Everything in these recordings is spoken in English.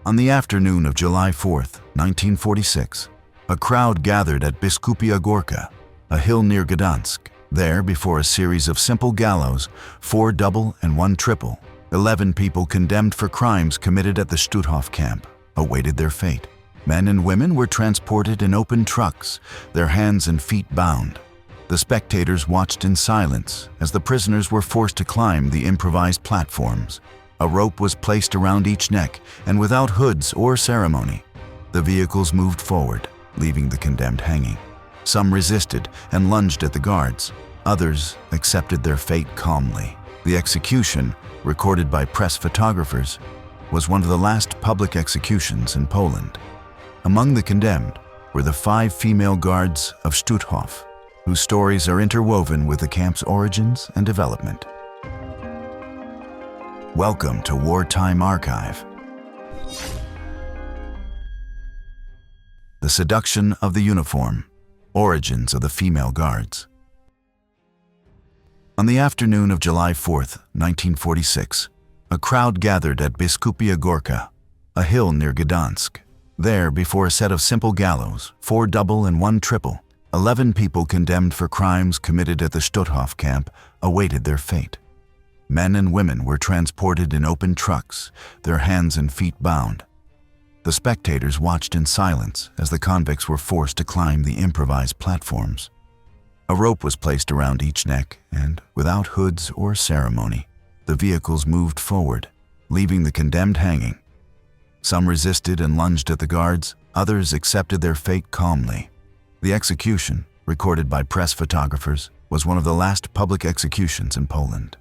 On the afternoon of July 4th, 1946, a crowd gathered at Biskupia Gorka, a hill near Gdańsk. There, before a series of simple gallows, 4 double and 1 triple, 11 people condemned for crimes committed at the Stutthof camp awaited their fate. Men and women were transported in open trucks, their hands and feet bound. The spectators watched in silence as the prisoners were forced to climb the improvised platforms. A rope was placed around each neck, and without hoods or ceremony, the vehicles moved forward, leaving the condemned hanging. Some resisted and lunged at the guards. Others accepted their fate calmly. The execution, recorded by press photographers, was one of the last public executions in Poland. Among the condemned were the 5 female guards of Stutthof, whose stories are interwoven with the camp's origins and development. Welcome to Wartime Archive. The seduction of the uniform, origins of the female guards. On the afternoon of July 4th, 1946, a crowd gathered at Biskupia Gorka, a hill near Gdańsk. There, before a set of simple gallows, 4 double and 1 triple, 11 people condemned for crimes committed at the Stutthof camp awaited their fate. Men and women were transported in open trucks, their hands and feet bound. The spectators watched in silence as the convicts were forced to climb the improvised platforms. A rope was placed around each neck, and, without hoods or ceremony, the vehicles moved forward, leaving the condemned hanging. Some resisted and lunged at the guards, others accepted their fate calmly. The execution, recorded by press photographers, was one of the last public executions in Poland.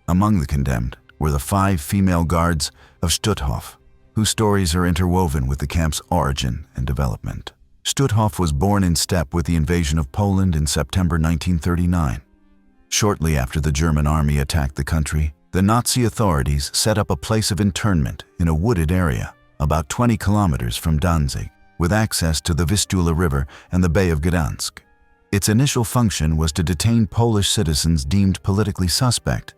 Among the condemned were the 5 female guards of Stutthof, whose stories are interwoven with the camp's origin and development. Stutthof was born in step with the invasion of Poland in September 1939. Shortly after the German army attacked the country, the Nazi authorities set up a place of internment in a wooded area about 20 kilometers from Danzig, with access to the Vistula River and the Bay of Gdańsk. Its initial function was to detain Polish citizens deemed politically suspect,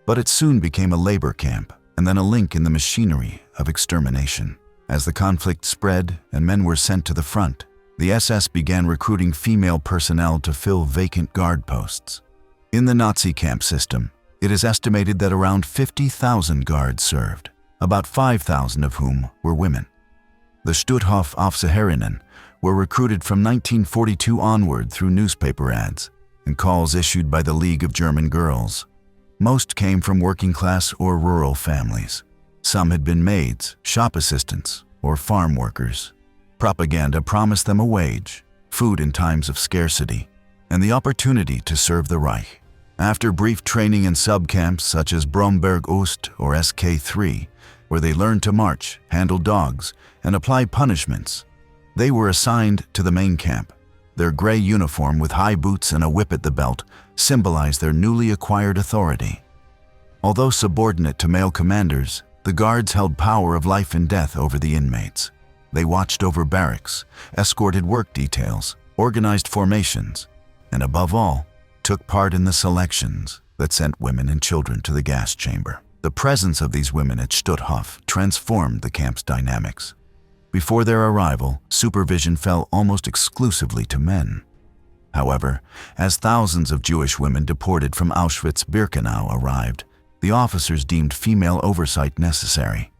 but it soon became a labor camp and then a link in the machinery of extermination. As the conflict spread and men were sent to the front, the SS began recruiting female personnel to fill vacant guard posts. In the Nazi camp system, it is estimated that around 50,000 guards served, about 5,000 of whom were women. The Stutthof Aufseherinnen were recruited from 1942 onward through newspaper ads and calls issued by the League of German Girls. Most came from working-class or rural families. Some had been maids, shop assistants, or farm workers. Propaganda promised them a wage, food in times of scarcity, and the opportunity to serve the Reich. After brief training in sub-camps such as Bromberg Ost or SK3, where they learned to march, handle dogs, and apply punishments, they were assigned to the main camp. Their gray uniform with high boots and a whip at the belt symbolized their newly acquired authority. Although subordinate to male commanders, the guards held power of life and death over the inmates. They watched over barracks, escorted work details, organized formations, and above all, took part in the selections that sent women and children to the gas chamber. The presence of these women at Stutthof transformed the camp's dynamics. Before their arrival, supervision fell almost exclusively to men. However, as thousands of Jewish women deported from Auschwitz-Birkenau arrived, the officers deemed female oversight necessary.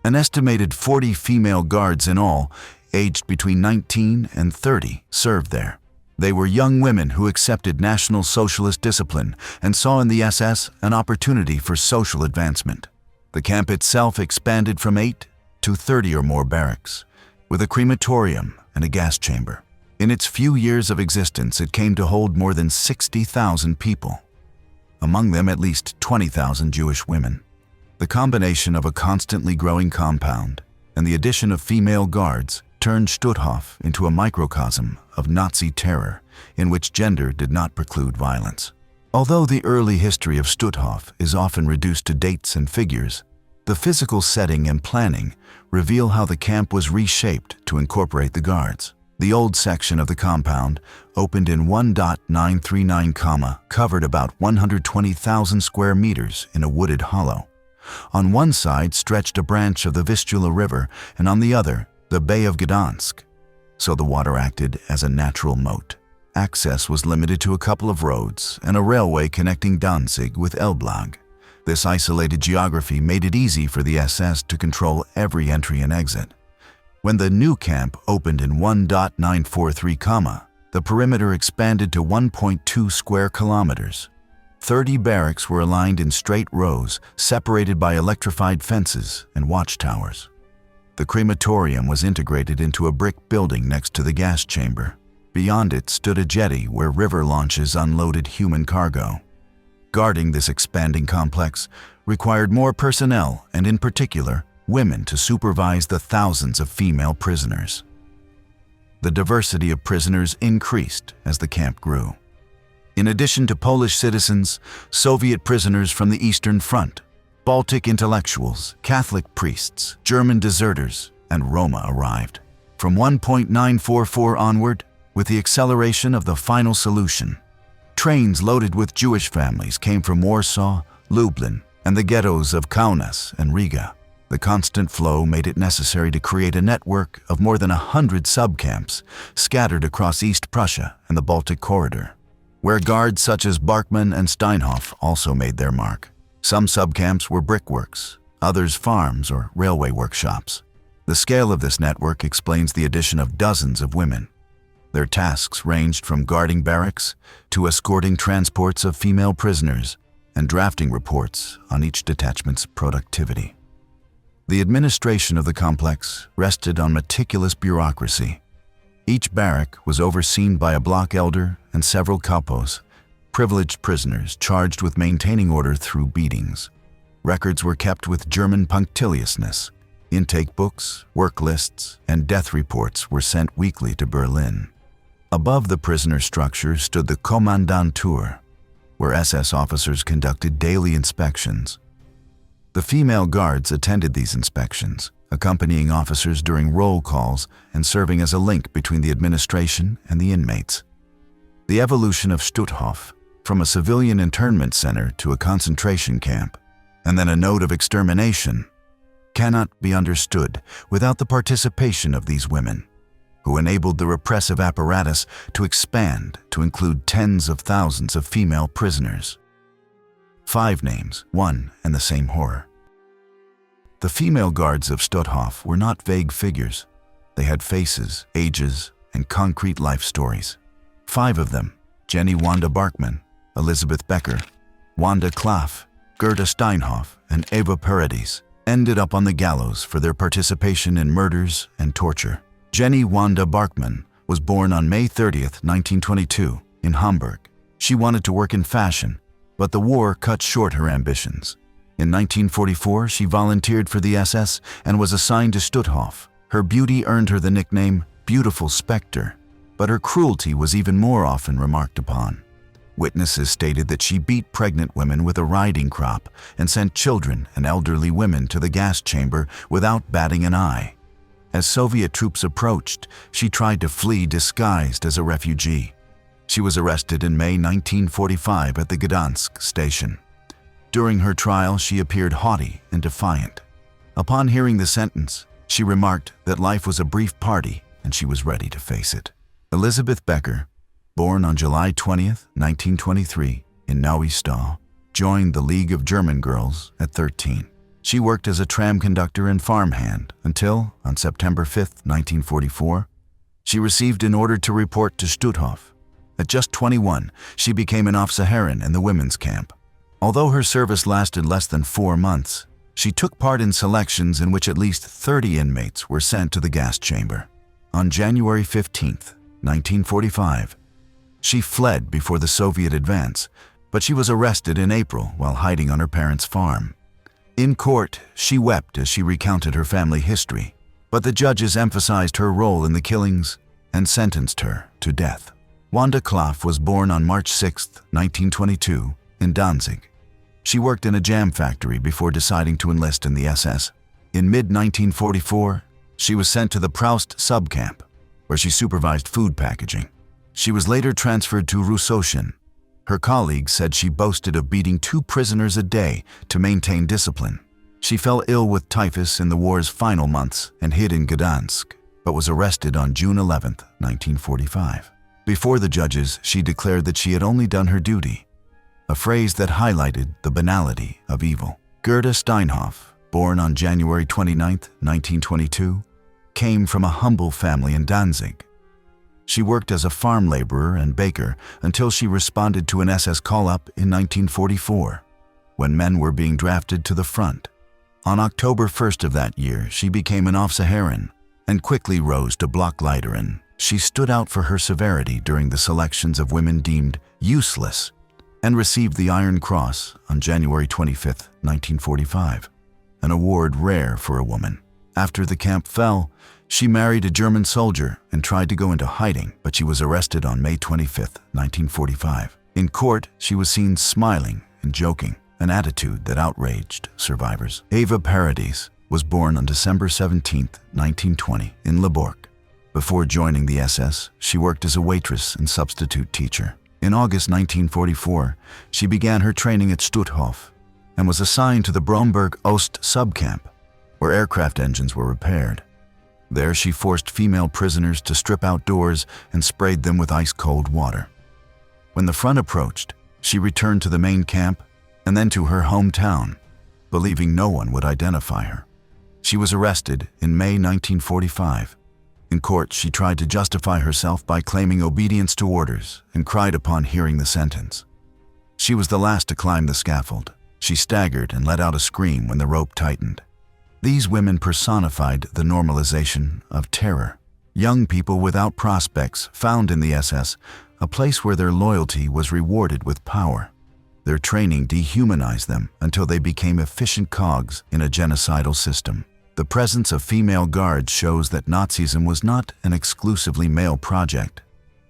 An estimated 40 female guards in all, aged between 19 and 30, served there. They were young women who accepted National Socialist discipline and saw in the SS an opportunity for social advancement. The camp itself expanded from 8 to 30 or more barracks, with a crematorium and a gas chamber. In its few years of existence, it came to hold more than 60,000 people, among them at least 20,000 Jewish women. The combination of a constantly growing compound and the addition of female guards turned Stutthof into a microcosm of Nazi terror in which gender did not preclude violence. Although the early history of Stutthof is often reduced to dates and figures, the physical setting and planning reveal how the camp was reshaped to incorporate the guards. The old section of the compound, opened in 1.939, covered about 120,000 square meters in a wooded hollow. On one side stretched a branch of the Vistula River, and on the other, the Bay of Gdańsk. So the water acted as a natural moat. Access was limited to a couple of roads and a railway connecting Danzig with Elblag. This isolated geography made it easy for the SS to control every entry and exit. When the new camp opened in 1.943, the perimeter expanded to 1.2 square kilometers. 30 barracks were aligned in straight rows, separated by electrified fences and watchtowers. The crematorium was integrated into a brick building next to the gas chamber. Beyond it stood a jetty where river launches unloaded human cargo. Guarding this expanding complex required more personnel and, in particular, women to supervise the thousands of female prisoners. The diversity of prisoners increased as the camp grew. In addition to Polish citizens, Soviet prisoners from the Eastern Front, Baltic intellectuals, Catholic priests, German deserters, and Roma arrived. From 1.944 onward, with the acceleration of the final solution, trains loaded with Jewish families came from Warsaw, Lublin, and the ghettos of Kaunas and Riga. The constant flow made it necessary to create a network of more than 100 subcamps scattered across East Prussia and the Baltic corridor, where guards such as Barkmann and Stutthof also made their mark. Some subcamps were brickworks, others farms or railway workshops. The scale of this network explains the addition of dozens of women. Their tasks ranged from guarding barracks to escorting transports of female prisoners and drafting reports on each detachment's productivity. The administration of the complex rested on meticulous bureaucracy. Each barrack was overseen by a block elder and several kapos, privileged prisoners charged with maintaining order through beatings. Records were kept with German punctiliousness. Intake books, work lists, and death reports were sent weekly to Berlin. Above the prisoner structure stood the Kommandantur, where SS officers conducted daily inspections. The female guards attended these inspections, accompanying officers during roll calls and serving as a link between the administration and the inmates. The evolution of Stutthof, from a civilian internment center to a concentration camp, and then a node of extermination, cannot be understood without the participation of these women, who enabled the repressive apparatus to expand to include tens of thousands of female prisoners. 5 names, one and the same horror. The female guards of Stutthof were not vague figures. They had faces, ages, and concrete life stories. 5 of them, Jenny Wanda Barkmann, Elizabeth Becker, Wanda Klaff, Gerda Steinhoff, and Eva Paredes, ended up on the gallows for their participation in murders and torture. Jenny Wanda Barkmann was born on May 30th, 1922, in Hamburg. She wanted to work in fashion, but the war cut short her ambitions. In 1944, she volunteered for the SS and was assigned to Stutthof. Her beauty earned her the nickname Beautiful Spectre, but her cruelty was even more often remarked upon. Witnesses stated that she beat pregnant women with a riding crop and sent children and elderly women to the gas chamber without batting an eye. As Soviet troops approached, she tried to flee disguised as a refugee. She was arrested in May 1945 at the Gdańsk station. During her trial, she appeared haughty and defiant. Upon hearing the sentence, she remarked that life was a brief party and she was ready to face it. Elizabeth Becker, born on July 20th, 1923, in Neustadt, joined the League of German Girls at 13. She worked as a tram conductor and farmhand until, on September 5th, 1944, she received an order to report to Stutthof. At just 21, she became an Aufseherin in the women's camp. Although her service lasted less than 4 months, she took part in selections in which at least 30 inmates were sent to the gas chamber. On January 15th, 1945, she fled before the Soviet advance, but she was arrested in April while hiding on her parents' farm. In court, she wept as she recounted her family history, but the judges emphasized her role in the killings and sentenced her to death. Wanda Klaff was born on March 6, 1922, in Danzig. She worked in a jam factory before deciding to enlist in the SS. In mid-1944, she was sent to the Proust subcamp, where she supervised food packaging. She was later transferred to Rusoshin. Her colleagues said she boasted of beating 2 prisoners a day to maintain discipline. She fell ill with typhus in the war's final months and hid in Gdańsk, but was arrested on June 11, 1945. Before the judges, she declared that she had only done her duty, a phrase that highlighted the banality of evil. Gerda Stutthof, born on January 29, 1922, came from a humble family in Danzig. She worked as a farm laborer and baker until she responded to an SS call-up in 1944, when men were being drafted to the front. On October 1st of that year, she became an Officerin and quickly rose to Blockleiterin. She stood out for her severity during the selections of women deemed useless and received the Iron Cross on January 25, 1945, an award rare for a woman. After the camp fell, she married a German soldier and tried to go into hiding, but she was arrested on May 25, 1945. In court, she was seen smiling and joking, an attitude that outraged survivors. Eva Paradis was born on December 17, 1920, in Leborg. Before joining the SS, she worked as a waitress and substitute teacher. In August 1944, she began her training at Stutthof and was assigned to the Bromberg Ost subcamp, where aircraft engines were repaired. There she forced female prisoners to strip outdoors and sprayed them with ice-cold water. When the front approached, she returned to the main camp and then to her hometown, believing no one would identify her. She was arrested in May 1945. In court, she tried to justify herself by claiming obedience to orders and cried upon hearing the sentence. She was the last to climb the scaffold. She staggered and let out a scream when the rope tightened. These women personified the normalization of terror. Young people without prospects found in the SS a place where their loyalty was rewarded with power. Their training dehumanized them until they became efficient cogs in a genocidal system. The presence of female guards shows that Nazism was not an exclusively male project.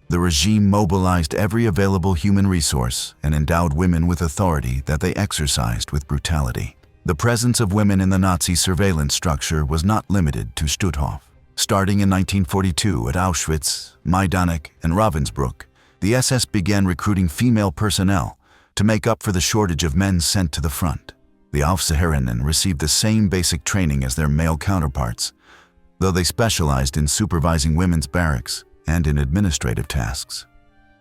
The regime mobilized every available human resource and endowed women with authority that they exercised with brutality. The presence of women in the Nazi surveillance structure was not limited to Stutthof. Starting in 1942 at Auschwitz, Majdanek, and Ravensbrück, the SS began recruiting female personnel to make up for the shortage of men sent to the front. The Aufseherinnen received the same basic training as their male counterparts, though they specialized in supervising women's barracks and in administrative tasks.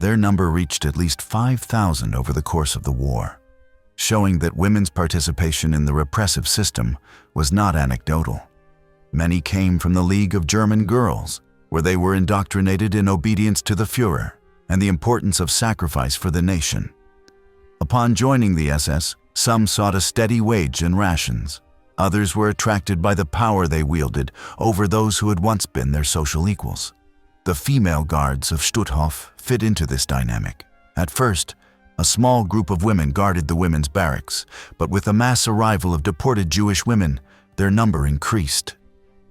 Their number reached at least 5,000 over the course of the war, showing that women's participation in the repressive system was not anecdotal. Many came from the League of German Girls, where they were indoctrinated in obedience to the Führer and the importance of sacrifice for the nation. Upon joining the SS, some sought a steady wage and rations. Others were attracted by the power they wielded over those who had once been their social equals. The female guards of Stutthof fit into this dynamic. At first, a small group of women guarded the women's barracks, but with the mass arrival of deported Jewish women, their number increased.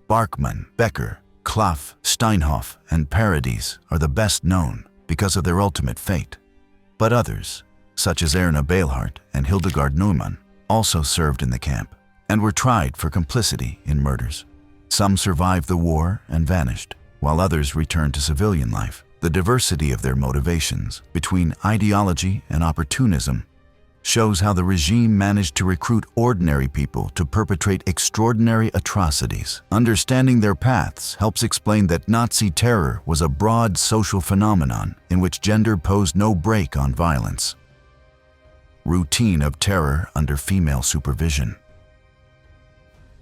Barkmann, Becker, Klaff, Steinhoff, and Paradis are the best known because of their ultimate fate. But others, such as Erna Beilhardt and Hildegard Neumann, also served in the camp and were tried for complicity in murders. Some survived the war and vanished, while others returned to civilian life. The diversity of their motivations between ideology and opportunism shows how the regime managed to recruit ordinary people to perpetrate extraordinary atrocities. Understanding their paths helps explain that Nazi terror was a broad social phenomenon in which gender posed no brake on violence. Routine of terror under female supervision.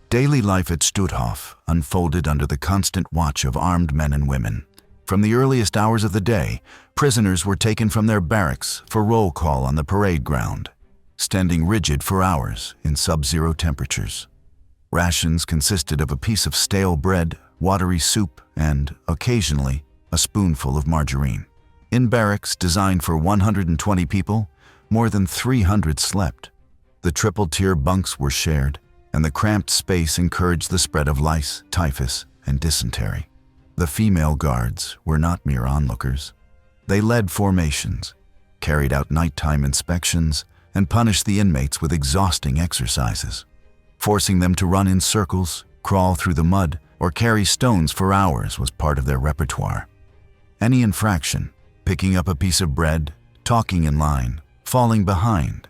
Daily life at Stutthof unfolded under the constant watch of armed men and women. From the earliest hours of the day, prisoners were taken from their barracks for roll call on the parade ground, standing rigid for hours in sub-zero temperatures. Rations consisted of a piece of stale bread, watery soup, and, occasionally, a spoonful of margarine. In barracks designed for 120 people, more than 300 slept. The triple-tier bunks were shared, and the cramped space encouraged the spread of lice, typhus, and dysentery. The female guards were not mere onlookers. They led formations, carried out nighttime inspections, and punished the inmates with exhausting exercises. Forcing them to run in circles, crawl through the mud, or carry stones for hours was part of their repertoire. Any infraction, picking up a piece of bread, talking in line, falling behind,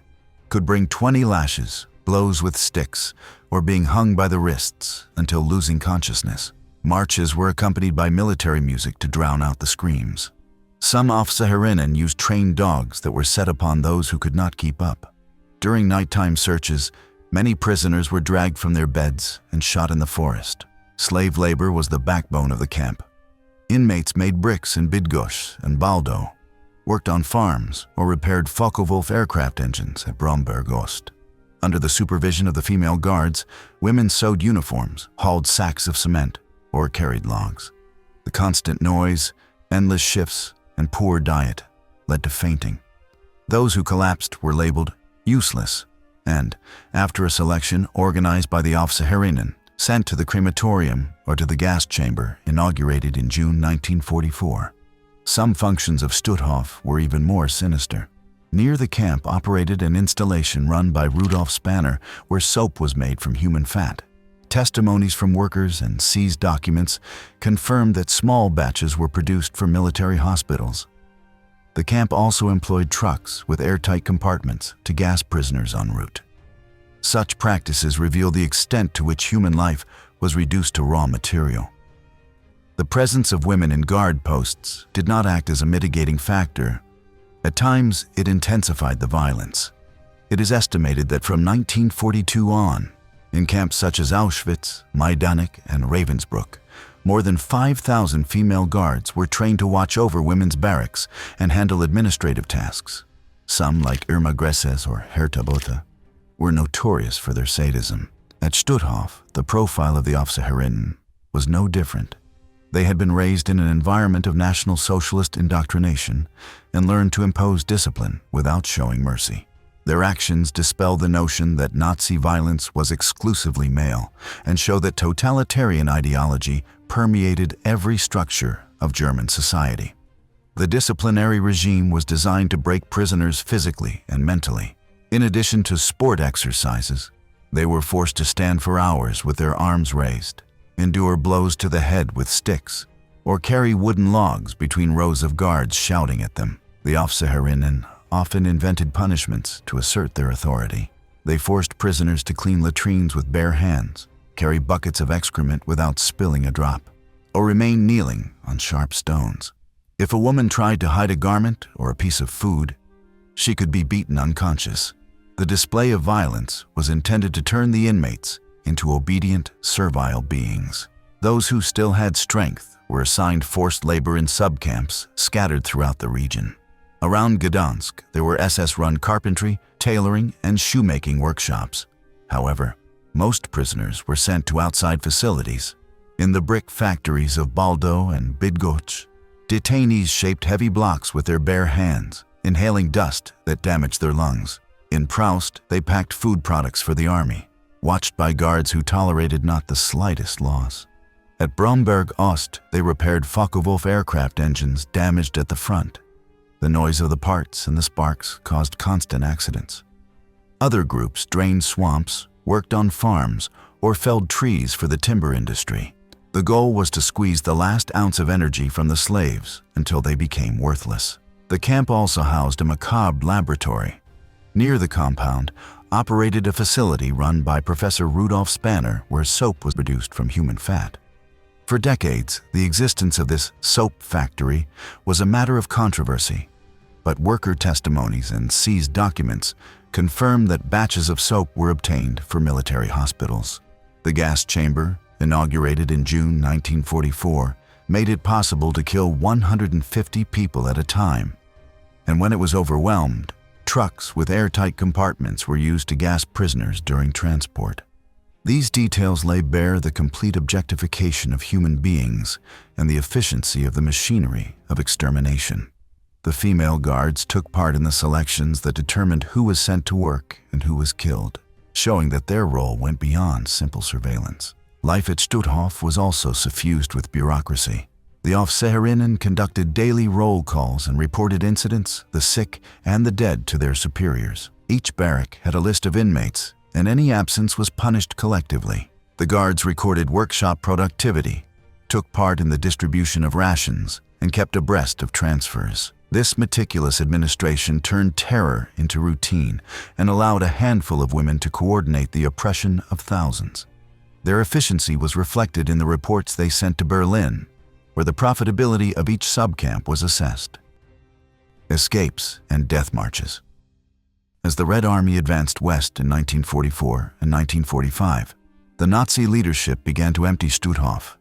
could bring 20 lashes, blows with sticks, or being hung by the wrists until losing consciousness. Marches were accompanied by military music to drown out the screams. Some Aufseherinnen used trained dogs that were set upon those who could not keep up. During nighttime searches, many prisoners were dragged from their beds and shot in the forest. Slave labor was the backbone of the camp. Inmates made bricks in Bydgoszcz and Baldo, worked on farms, or repaired Focke-Wulf aircraft engines at Bromberg Ost. Under the supervision of the female guards, women sewed uniforms, hauled sacks of cement, or carried logs. The constant noise, endless shifts, and poor diet led to fainting. Those who collapsed were labeled useless and, after a selection organized by the Aufseherinnen, sent to the crematorium or to the gas chamber inaugurated in June 1944. Some functions of Stutthof were even more sinister. Near the camp operated an installation run by Rudolf Spanner where soap was made from human fat. Testimonies from workers and seized documents confirmed that small batches were produced for military hospitals. The camp also employed trucks with airtight compartments to gas prisoners en route. Such practices reveal the extent to which human life was reduced to raw material. The presence of women in guard posts did not act as a mitigating factor. At times, it intensified the violence. It is estimated that from 1942 on, in camps such as Auschwitz, Majdanek, and Ravensbrück, more than 5,000 female guards were trained to watch over women's barracks and handle administrative tasks. Some, like Irma Gresses or Herta Botha, were notorious for their sadism. At Stutthof, the profile of the Aufseherinnen was no different. They had been raised in an environment of National Socialist indoctrination and learned to impose discipline without showing mercy. Their actions dispel the notion that Nazi violence was exclusively male and show that totalitarian ideology permeated every structure of German society. The disciplinary regime was designed to break prisoners physically and mentally. In addition to sport exercises, they were forced to stand for hours with their arms raised, endure blows to the head with sticks, or carry wooden logs between rows of guards shouting at them. The Aufseherinnen often invented punishments to assert their authority. They forced prisoners to clean latrines with bare hands, carry buckets of excrement without spilling a drop, or remain kneeling on sharp stones. If a woman tried to hide a garment or a piece of food, she could be beaten unconscious. The display of violence was intended to turn the inmates into obedient, servile beings. Those who still had strength were assigned forced labor in subcamps scattered throughout the region. Around Gdańsk, there were SS-run carpentry, tailoring, and shoemaking workshops. However, most prisoners were sent to outside facilities. In the brick factories of Baldo and Bydgoszcz, detainees shaped heavy blocks with their bare hands, inhaling dust that damaged their lungs. In Proust, they packed food products for the army, watched by guards who tolerated not the slightest loss. At Bromberg Ost, they repaired Focke-Wulf aircraft engines damaged at the front. The noise of the parts and the sparks caused constant accidents. Other groups drained swamps, worked on farms, or felled trees for the timber industry. The goal was to squeeze the last ounce of energy from the slaves until they became worthless. The camp also housed a macabre laboratory. Near the compound, operated a facility run by Professor Rudolf Spanner where soap was produced from human fat. For decades, the existence of this soap factory was a matter of controversy, but worker testimonies and seized documents confirmed that batches of soap were obtained for military hospitals. The gas chamber, inaugurated in June 1944, made it possible to kill 150 people at a time, and when it was overwhelmed, trucks with airtight compartments were used to gas prisoners during transport. These details lay bare the complete objectification of human beings and the efficiency of the machinery of extermination. The female guards took part in the selections that determined who was sent to work and who was killed, showing that their role went beyond simple surveillance. Life at Stutthof was also suffused with bureaucracy. The Aufseherinnen conducted daily roll calls and reported incidents, the sick, and the dead to their superiors. Each barrack had a list of inmates, and any absence was punished collectively. The guards recorded workshop productivity, took part in the distribution of rations, and kept abreast of transfers. This meticulous administration turned terror into routine and allowed a handful of women to coordinate the oppression of thousands. Their efficiency was reflected in the reports they sent to Berlin, where the profitability of each subcamp was assessed. Escapes and death marches. As the Red Army advanced west in 1944 and 1945, the Nazi leadership began to empty Stutthof.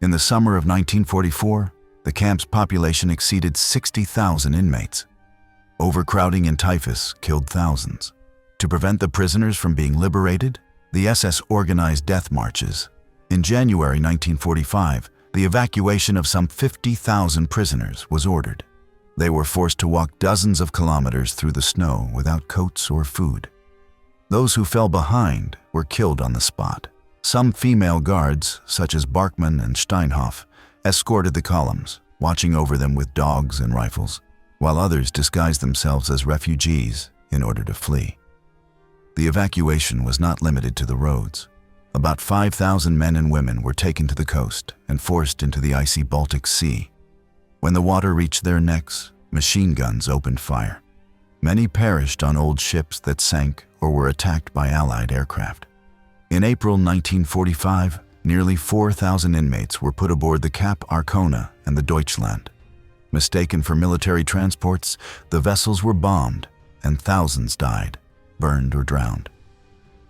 In the summer of 1944, the camp's population exceeded 60,000 inmates. Overcrowding and typhus killed thousands. To prevent the prisoners from being liberated, the SS organized death marches. In January 1945, the evacuation of some 50,000 prisoners was ordered. They were forced to walk dozens of kilometers through the snow without coats or food. Those who fell behind were killed on the spot. Some female guards, such as Barkmann and Stutthof, escorted the columns, watching over them with dogs and rifles, while others disguised themselves as refugees in order to flee. The evacuation was not limited to the roads. About 5,000 men and women were taken to the coast and forced into the icy Baltic Sea. When the water reached their necks, machine guns opened fire. Many perished on old ships that sank or were attacked by Allied aircraft. In April 1945, nearly 4,000 inmates were put aboard the Cap Arcona and the Deutschland. Mistaken for military transports, the vessels were bombed and thousands died, burned or drowned.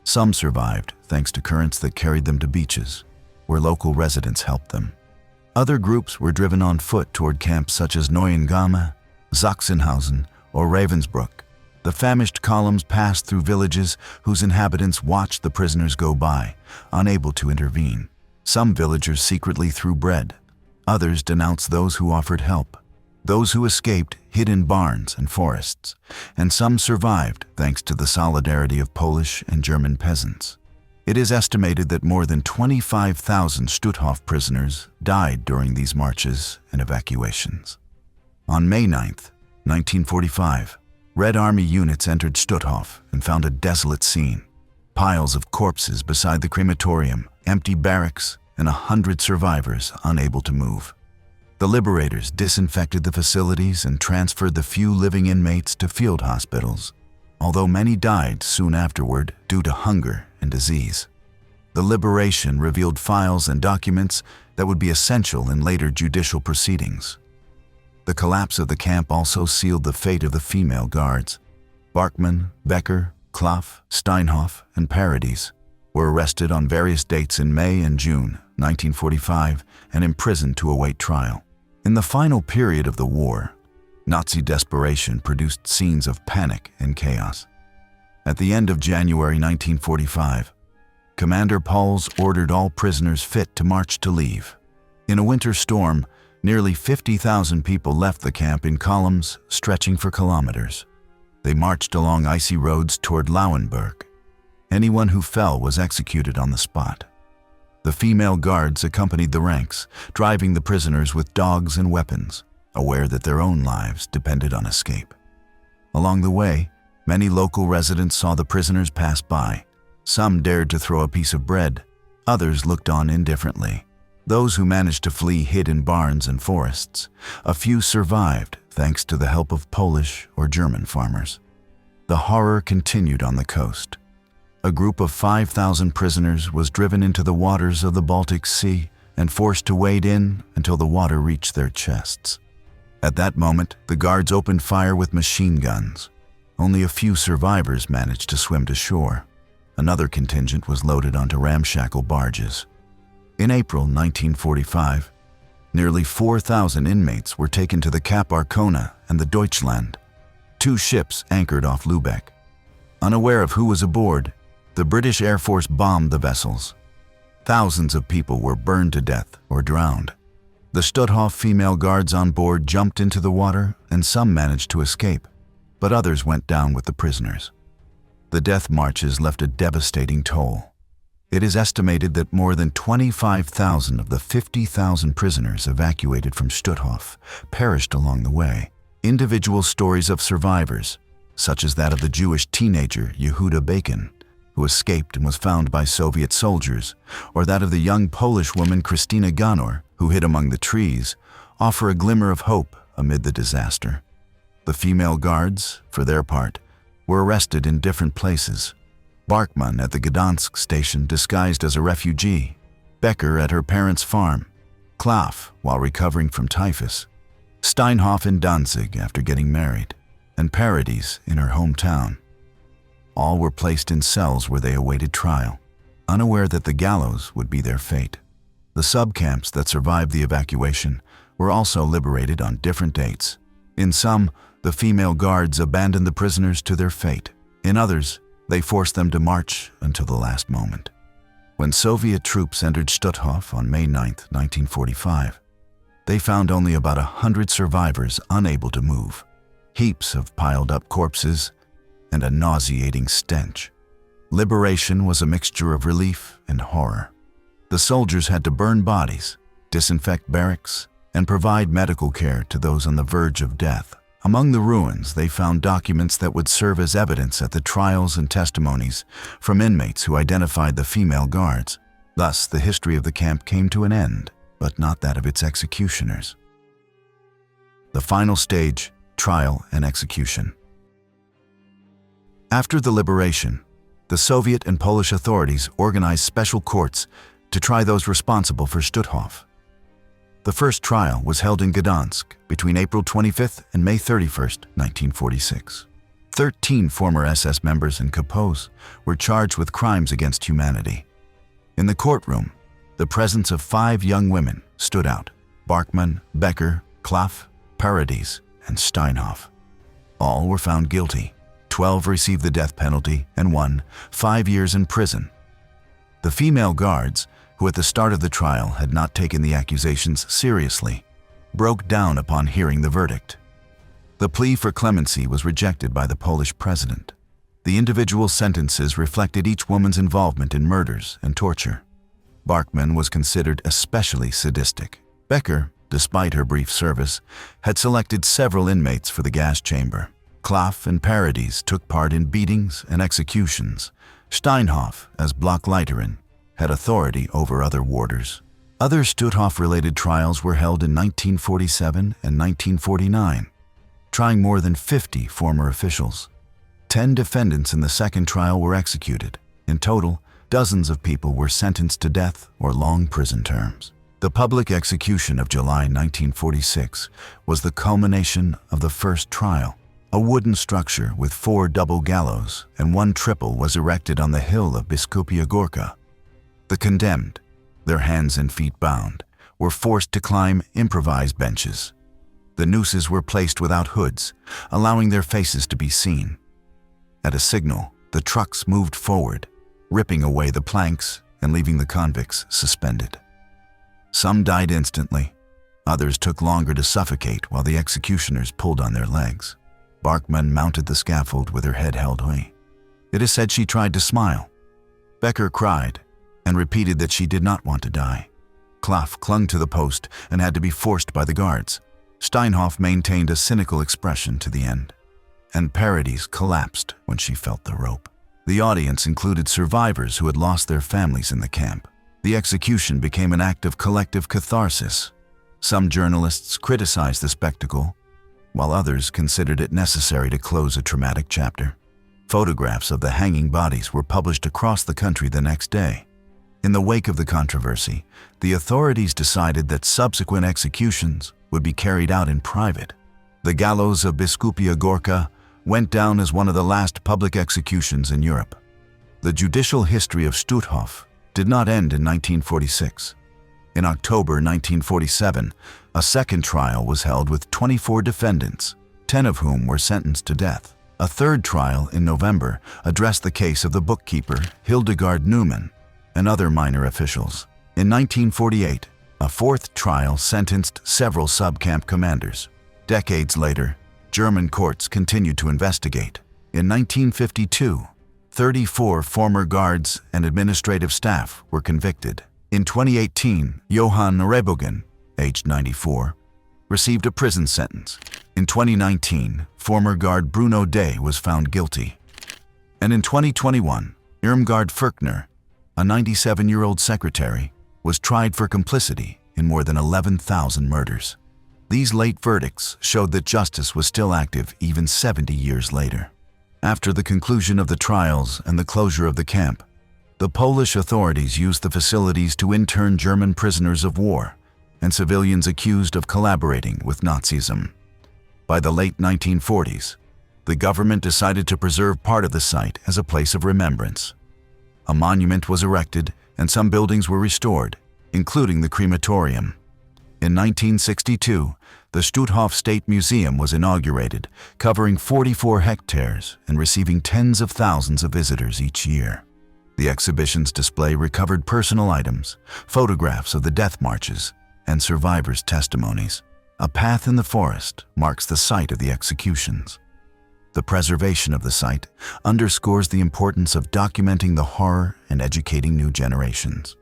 Some survived thanks to currents that carried them to beaches, where local residents helped them. Other groups were driven on foot toward camps such as Neuengamme, Sachsenhausen, or Ravensbrück. The famished columns passed through villages whose inhabitants watched the prisoners go by, unable to intervene. Some villagers secretly threw bread. Others denounced those who offered help. Those who escaped hid in barns and forests, and some survived thanks to the solidarity of Polish and German peasants. It is estimated that more than 25,000 Stutthof prisoners died during these marches and evacuations. On May 9, 1945, Red Army units entered Stutthof and found a desolate scene. Piles of corpses beside the crematorium, empty barracks, and 100 survivors unable to move. The liberators disinfected the facilities and transferred the few living inmates to field hospitals, although many died soon afterward due to hunger and disease. The liberation revealed files and documents that would be essential in later judicial proceedings. The collapse of the camp also sealed the fate of the female guards. Barkmann, Becker, Klaff, Steinhoff, and Paradis were arrested on various dates in May and June 1945 and imprisoned to await trial. In the final period of the war, Nazi desperation produced scenes of panic and chaos. At the end of January 1945, Commander Pauls ordered all prisoners fit to march to leave. In a winter storm, nearly 50,000 people left the camp in columns stretching for kilometers. They marched along icy roads toward Lauenburg. Anyone who fell was executed on the spot. The female guards accompanied the ranks, driving the prisoners with dogs and weapons, aware that their own lives depended on escape. Along the way, many local residents saw the prisoners pass by. Some dared to throw a piece of bread, others looked on indifferently. Those who managed to flee hid in barns and forests. A few survived thanks to the help of Polish or German farmers. The horror continued on the coast. A group of 5,000 prisoners was driven into the waters of the Baltic Sea and forced to wade in until the water reached their chests. At that moment, the guards opened fire with machine guns. Only a few survivors managed to swim to shore. Another contingent was loaded onto ramshackle barges. In April 1945, nearly 4,000 inmates were taken to the Cap Arcona and the Deutschland. 2 ships anchored off Lübeck. Unaware of who was aboard, the British Air Force bombed the vessels. Thousands of people were burned to death or drowned. The Stutthof female guards on board jumped into the water and some managed to escape, but others went down with the prisoners. The death marches left a devastating toll. It is estimated that more than 25,000 of the 50,000 prisoners evacuated from Stutthof perished along the way. Individual stories of survivors, such as that of the Jewish teenager Yehuda Bacon, who escaped and was found by Soviet soldiers, or that of the young Polish woman Kristina Ganor, who hid among the trees, offer a glimmer of hope amid the disaster. The female guards, for their part, were arrested in different places. Barkman at the Gdańsk station disguised as a refugee, Becker at her parents' farm, Klaff while recovering from typhus, Stutthof in Danzig after getting married, and Paradis in her hometown. All were placed in cells where they awaited trial, unaware that the gallows would be their fate. The subcamps that survived the evacuation were also liberated on different dates. In some, the female guards abandoned the prisoners to their fate. In others, they forced them to march until the last moment. When Soviet troops entered Stutthof on May 9, 1945, they found only about 100 survivors unable to move, heaps of piled-up corpses, and a nauseating stench. Liberation was a mixture of relief and horror. The soldiers had to burn bodies, disinfect barracks, and provide medical care to those on the verge of death. Among the ruins, they found documents that would serve as evidence at the trials and testimonies from inmates who identified the female guards. Thus, the history of the camp came to an end, but not that of its executioners. The final stage, trial and execution. After the liberation, the Soviet and Polish authorities organized special courts to try those responsible for Stutthof. The first trial was held in Gdańsk between April 25th and May 31st, 1946. 13 former SS members and POWs were charged with crimes against humanity. In the courtroom, the presence of 5 young women stood out: Barkman, Becker, Klaff, Paradis, and Stutthof. All were found guilty. 12 received the death penalty and 1, 5 years in prison. The female guards, who at the start of the trial had not taken the accusations seriously, broke down upon hearing the verdict. The plea for clemency was rejected by the Polish president. The individual sentences reflected each woman's involvement in murders and torture. Barkman was considered especially sadistic. Becker, despite her brief service, had selected several inmates for the gas chamber. Klaff and Paradis took part in beatings and executions. Stutthof, as Blockleiterin, had authority over other warders. Other Stutthof-related trials were held in 1947 and 1949, trying more than 50 former officials. 10 defendants in the second trial were executed. In total, dozens of people were sentenced to death or long prison terms. The public execution of July 1946 was the culmination of the first trial. A wooden structure with 4 double gallows and 1 triple was erected on the hill of Biskupia Gorka. The condemned, their hands and feet bound, were forced to climb improvised benches. The nooses were placed without hoods, allowing their faces to be seen. At a signal, the trucks moved forward, ripping away the planks and leaving the convicts suspended. Some died instantly. Others took longer to suffocate while the executioners pulled on their legs. Barkman mounted the scaffold with her head held high. It is said she tried to smile. Becker cried and repeated that she did not want to die. Klaff clung to the post and had to be forced by the guards. Stutthof maintained a cynical expression to the end, and Paradis collapsed when she felt the rope. The audience included survivors who had lost their families in the camp. The execution became an act of collective catharsis. Some journalists criticized the spectacle, while others considered it necessary to close a traumatic chapter. Photographs of the hanging bodies were published across the country the next day. In the wake of the controversy, the authorities decided that subsequent executions would be carried out in private. The gallows of Biskupia Gorka went down as one of the last public executions in Europe. The judicial history of Stutthof did not end in 1946. In October 1947, a second trial was held with 24 defendants, 10 of whom were sentenced to death. A third trial in November addressed the case of the bookkeeper, Hildegard Neumann, and other minor officials. In 1948, a fourth trial sentenced several subcamp commanders. Decades later, German courts continued to investigate. In 1952, 34 former guards and administrative staff were convicted. In 2018, Johann Rebogen, aged 94, received a prison sentence. In 2019, former guard Bruno Day was found guilty. And in 2021, Irmgard Furkner, a 97-year-old secretary, was tried for complicity in more than 11,000 murders. These late verdicts showed that justice was still active even 70 years later. After the conclusion of the trials and the closure of the camp, the Polish authorities used the facilities to intern German prisoners of war and civilians accused of collaborating with Nazism. By the late 1940s, the government decided to preserve part of the site as a place of remembrance. A monument was erected and some buildings were restored, including the crematorium. In 1962, the Stutthof State Museum was inaugurated, covering 44 hectares and receiving tens of thousands of visitors each year. The exhibition's display recovered personal items, photographs of the death marches, and survivors' testimonies. A path in the forest marks the site of the executions. The preservation of the site underscores the importance of documenting the horror and educating new generations.